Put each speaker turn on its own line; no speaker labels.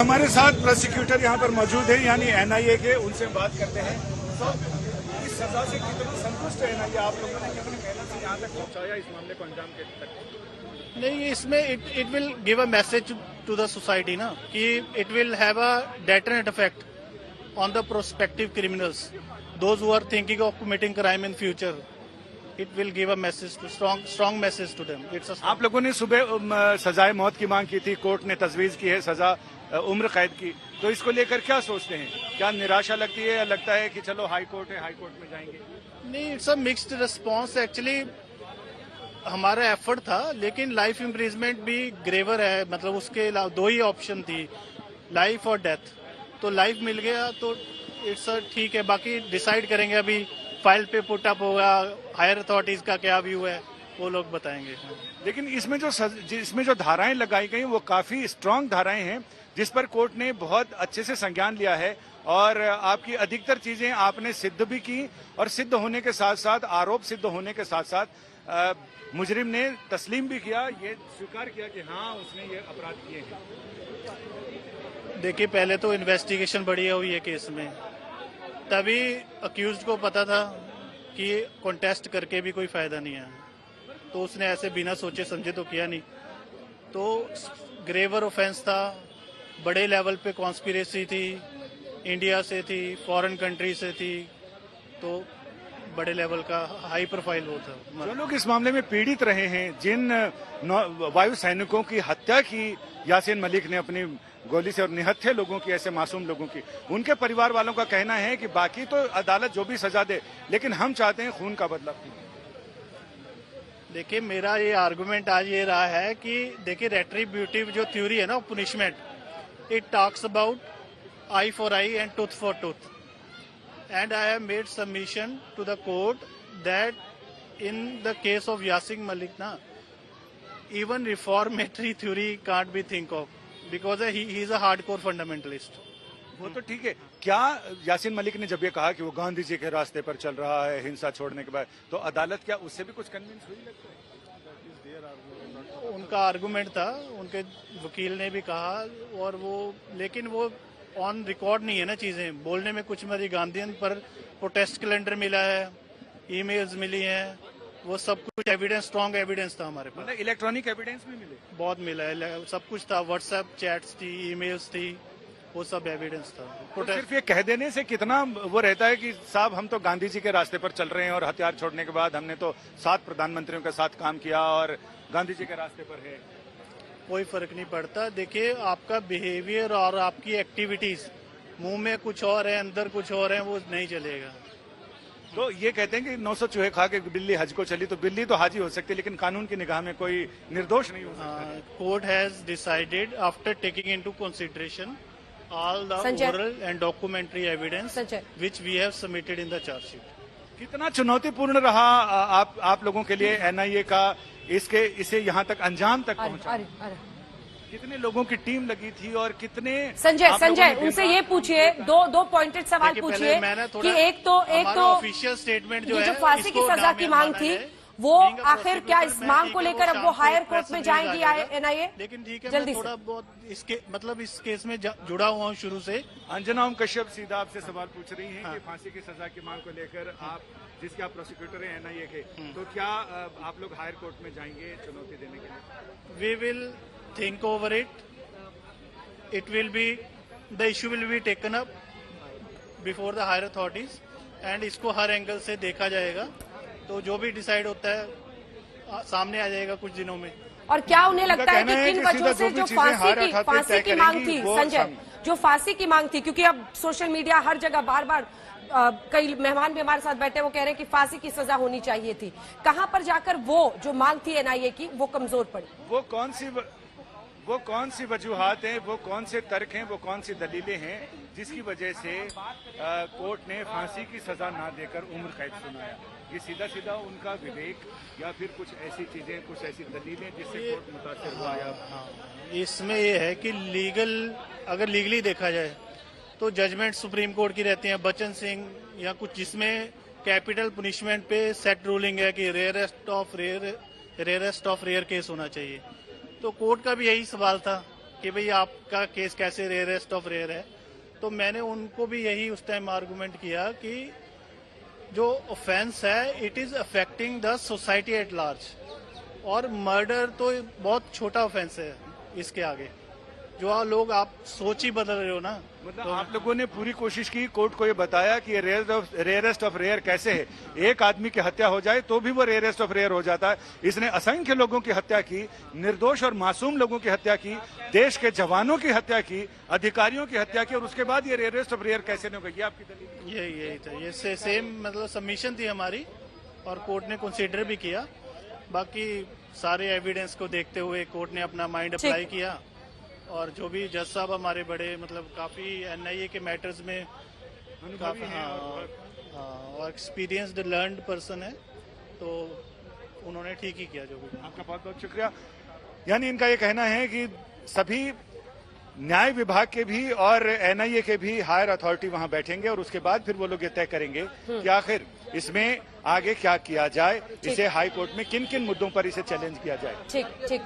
हमारे साथ प्रोसिक्यूटर यहाँ पर मौजूद है, यानी एनआईए के, उनसे बात करते हैं। इस सजा से कितना संतुष्ट है एनआईए? आप लोगों ने कितनी मेहनत से यहाँ तक पहुँचाया इस मामले को अंजाम के तक?
नहीं, इसमें it will give a message to the society ना, कि it will have a deterrent effect on the prospective criminals, those who are thinking of committing crime in future. It will give a message to strong message to them. It's a
आप लोगों ने सुबह सजाए मौत की मांग की थी, कोर्ट ने तजवीज की है सजा उम्र कैद की, तो इसको लेकर क्या सोचते हैं? क्या निराशा लगती है या लगता है कि चलो हाई कोर्ट है, हाई कोर्ट में जाएंगे?
नहीं, it's a mixed response. Actually हमारा एफर्ट था, लेकिन लाइफ इम्प्रिजमेंट भी ग्रेवर है, मतलब उसके अलावा दो ही ऑप्शन थी, लाइफ और डेथ. तो लाइफ मिल गया तो इट्स ठीक है, बाकी डिसाइड करेंगे. अभी फाइल पे पुट अप होगा, हायर अथॉरिटीज का क्या व्यू है वो लोग बताएंगे.
लेकिन इसमें जो धाराएं लगाई गई वो काफी स्ट्रांग धाराएं हैं, जिस पर कोर्ट ने बहुत अच्छे से संज्ञान लिया है, और आपकी अधिकतर चीजें आपने सिद्ध भी की, और सिद्ध होने के साथ साथ, आरोप सिद्ध होने के साथ साथ मुजरिम ने तस्लीम भी किया, ये स्वीकार किया कि हाँ उसने ये अपराध किए हैं.
देखिए, पहले तो इन्वेस्टिगेशन बढ़िया हुई है केस में, तभी अक्यूज्ड को पता था कि कॉन्टेस्ट करके भी कोई फायदा नहीं है, तो उसने ऐसे बिना सोचे समझे तो किया नहीं. तो ग्रेवर ऑफेंस था, बड़े लेवल पे कॉन्स्पिरेसी थी, इंडिया से थी, फॉरेन कंट्री से थी, तो बड़े लेवल का हाई प्रोफाइल वो था.
जो लोग इस मामले में पीड़ित रहे हैं, जिन वायु सैनिकों की हत्या की यासीन मलिक ने अपनी गोली से, और निहत्थे लोगों की, ऐसे मासूम लोगों की, उनके परिवार वालों का कहना है कि बाकी तो अदालत जो भी सजा दे, लेकिन हम चाहते हैं खून का बदला.
देखिए, मेरा ये आर्गुमेंट आज ये रहा है कि देखिए, रेट्रीब्यूटिव जो थ्योरी है ना punishment, it talks about eye for eye and tooth for tooth, and I have made submission to the court that in the case of Yasin Malik ना, even reformatory theory can't be think of, because he is a hardcore fundamentalist.
वो तो ठीक है. क्या यासीन मलिक ने जब ये कहा कि वो गांधी जी के रास्ते पर चल रहा है हिंसा छोड़ने के बाद, तो अदालत क्या उससे भी कुछ कन्विंस हुई लगता है?
उनका आर्गुमेंट था, उनके वकील ने भी कहा, और वो, लेकिन वो ऑन रिकॉर्ड नहीं है ना चीजें, बोलने में कुछ मेरी गांधीयन पर प्रोटेस्ट कैलेंडर मिला है, ईमेल्स मिली हैं, वो सब कुछ एविडेंस, स्ट्रॉन्ग एविडेंस था हमारे पास.
मतलब इलेक्ट्रॉनिक एविडेंस भी मिले?
बहुत मिला है, सब कुछ था, व्हाट्सएप चैट्स थी, ईमेल्स थी, वो सब एविडेंस था.
तो सिर्फ ये कह देने से कितना वो रहता है कि साहब हम तो गांधी जी के रास्ते पर चल रहे हैं, और हथियार छोड़ने के बाद हमने तो 7 प्रधानमंत्रियों के साथ काम किया और गांधी जी के रास्ते पर है.
कोई फर्क नहीं पड़ता. देखिए, आपका बिहेवियर और आपकी एक्टिविटीज, मुंह में कुछ और है, अंदर कुछ और है, वो नहीं चलेगा.
तो ये कहते हैं कि 900 चूहे खा के बिल्ली हज को चली, तो बिल्ली तो हाजी हो सकती है, लेकिन कानून की निगाह में कोई निर्दोष नहीं हो सकता.
Court has decided after taking into consideration all the oral and documentary evidence which we have submitted in the charge sheet.
कितना चुनौतीपूर्ण रहा आप लोगों के लिए एनआईए का इसे यहाँ तक अंजाम तक पहुँचा? कितने लोगों की टीम लगी थी और कितने?
संजय उनसे ये पूछिए, दो पॉइंटेड सवाल पूछिए कि एक तो
ऑफिशियल स्टेटमेंट जो
फांसी की सजा की मांग थी, वो आखिर क्या इस मांग को लेकर अब वो हायर कोर्ट में जाएगी एनआईए?
लेकिन ठीक है,
जल्दी
मैं थोड़ा बहुत इसके मतलब इस केस में जुड़ा हुआ हूँ शुरू से.
अंजना ओम कश्यप सीधा आपसे सवाल पूछ रही हैं कि फांसी की सजा की मांग को लेकर आप, जिसके आप प्रोसिक्यूटर हैं एनआईए के, तो क्या आप लोग हायर कोर्ट में जाएंगे चुनौती देने के लिए?
We will think over it. It will be, the issue will be taken up before the higher authorities, and इसको हर एंगल से देखा जाएगा. तो जो भी डिसाइड होता है सामने आ जाएगा कुछ दिनों में.
और क्या उन्हें लगता है कि किन वजहों से जो फांसी की मांग थी, संजय, जो फांसी की मांग थी, क्योंकि अब सोशल मीडिया हर जगह बार बार कई मेहमान भी हमारे साथ बैठे, वो कह रहे हैं कि फांसी की सजा होनी चाहिए थी, कहां पर जाकर वो जो मांग थी एनआईए की वो कमजोर पड़ी?
वो कौन सी वजूहात हैं, वो कौन से तर्क हैं, वो कौन सी दलीलें हैं जिसकी वजह से कोर्ट ने फांसी की सजा ना देकर उम्र कैद सुनाया? ये सीधा सीधा उनका विवेक या फिर कुछ ऐसी चीजें, कुछ ऐसी दलीलें जिससे कोर्ट मुतासिर हुआ?
इसमें ये है कि अगर लीगली देखा जाए तो जजमेंट सुप्रीम कोर्ट की रहती हैं, बच्चन सिंह या कुछ, जिसमें कैपिटल पनिशमेंट पे सेट रूलिंग है कि रेयरेस्ट ऑफ रेयर केस होना चाहिए. तो कोर्ट का भी यही सवाल था कि भाई आपका केस कैसे रेयरेस्ट ऑफ रेयर है। तो मैंने उनको भी यही उस टाइम आर्गुमेंट किया कि जो ऑफेंस है it is affecting the society at large, और मर्डर तो बहुत छोटा ऑफेंस है इसके आगे। जो लोग आप सोच ही बदल रहे हो ना।
मतलब तो आप लोगों ने पूरी कोशिश की, कोर्ट को ये बताया कि ये रेयरेस्ट ऑफ रेयर कैसे है, एक आदमी की हत्या हो जाए तो भी वो रेयरेस्ट ऑफ रेयर हो जाता है। इसने असंख्य लोगों की हत्या की, निर्दोष और मासूम लोगों की हत्या की, देश के जवानों की हत्या की, अधिकारियों की हत्या की, और उसके बाद ये रेयरेस्ट ऑफ रेयर कैसे नहीं होगी? आपकी दलील
यही था, ये सेम मतलब सबमिशन थी हमारी और कोर्ट ने कंसीडर भी किया। बाकी सारे एविडेंस को देखते हुए कोर्ट ने अपना माइंड अप्लाई किया, और जो भी जज साहब हमारे बड़े मतलब काफी एनआईए के मैटर्स में काफी और एक्सपीरियंस्ड लर्नड पर्सन है, तो उन्होंने ठीक ही किया। जो भी
आपका बहुत बहुत शुक्रिया। यानी इनका ये कहना है कि सभी न्याय विभाग के भी और एनआईए के भी हायर अथॉरिटी वहां बैठेंगे और उसके बाद फिर वो लोग ये तय करेंगे कि आखिर इसमें आगे क्या किया जाए, इसे हाई कोर्ट में किन किन मुद्दों पर इसे चैलेंज किया जाए।
ठीक ठीक।